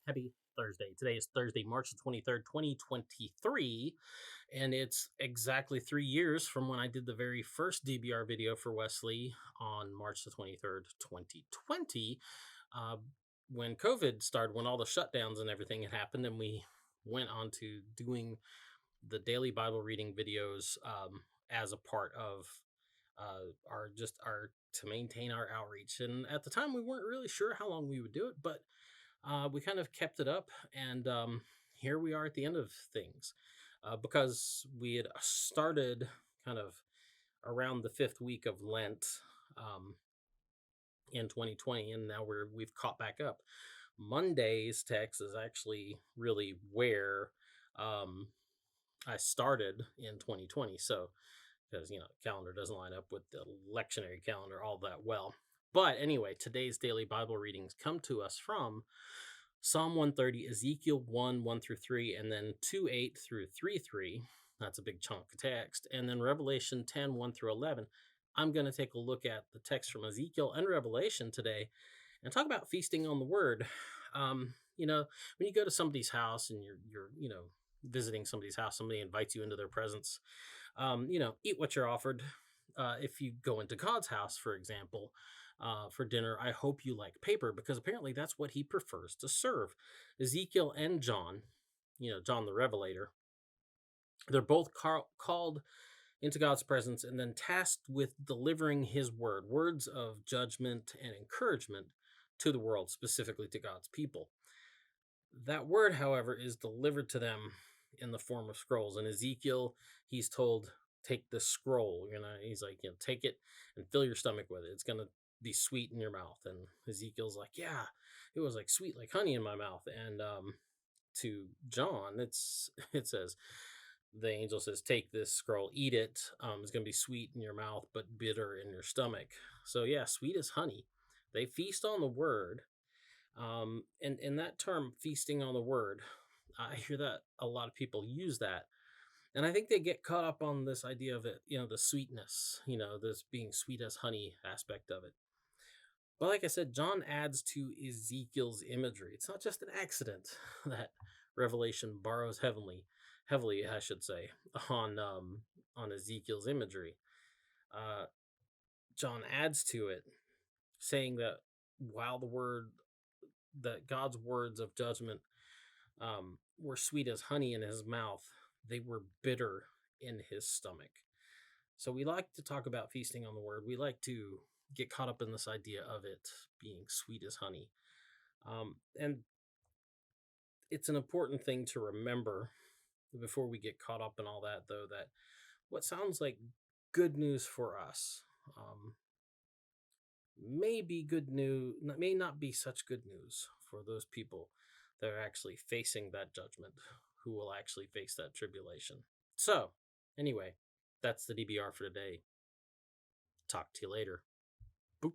Happy Thursday. Today is Thursday, March the 23rd, 2023, and it's exactly 3 years from when I did the very first DBR video for Wesley on March the 23rd, 2020, uh, when COVID started, when all the shutdowns and everything had happened, and we went on to doing the daily Bible reading videos as a part of our to maintain our outreach. And at the time, we weren't really sure how long we would do it, but we kind of kept it up, and here we are at the end of things. Because we had started kind of around the fifth week of Lent in 2020, and now we've caught back up. Monday's text is actually really where I started in 2020. So, because the calendar doesn't line up with the lectionary calendar all that well. But anyway, today's daily Bible readings come to us from Psalm 130, Ezekiel 1 through 3, and then 2:8 through 3:3. That's a big chunk of text. And then Revelation 10 1 through 11. I'm going to take a look at the text from Ezekiel and Revelation today and talk about feasting on the word. When you go to somebody's house and you're visiting somebody's house, somebody invites you into their presence, eat what you're offered. If you go into God's house, for example, for dinner, I hope you like paper, because apparently that's what he prefers to serve. Ezekiel and John, John the Revelator, they're both called into God's presence and then tasked with delivering his words of judgment and encouragement to the world, specifically to God's people. That word, however, is delivered to them in the form of scrolls. In Ezekiel, he's told, take this scroll. He's like, take it and fill your stomach with it. It's going to be sweet in your mouth. And Ezekiel's like, yeah, it was like sweet, like honey in my mouth. And to John, it says, the angel says, take this scroll, eat it. It's going to be sweet in your mouth, but bitter in your stomach. So yeah, sweet as honey. They feast on the word. And that term, feasting on the word, I hear that a lot of people use that. And I think they get caught up on this idea of it, the sweetness, this being sweet as honey aspect of it. But like I said, John adds to Ezekiel's imagery. It's not just an accident that Revelation borrows heavily, I should say, on Ezekiel's imagery. John adds to it, saying that while that God's words of judgment were sweet as honey in his mouth, they were bitter in his stomach. So we like to talk about feasting on the word. We like to get caught up in this idea of it being sweet as honey. And it's an important thing to remember before we get caught up in all that, though, that what sounds like good news for us may be good news, may not be such good news for those people that are actually facing that judgment, who will actually face that tribulation. So, anyway, that's the DBR for today. Talk to you later. Boop.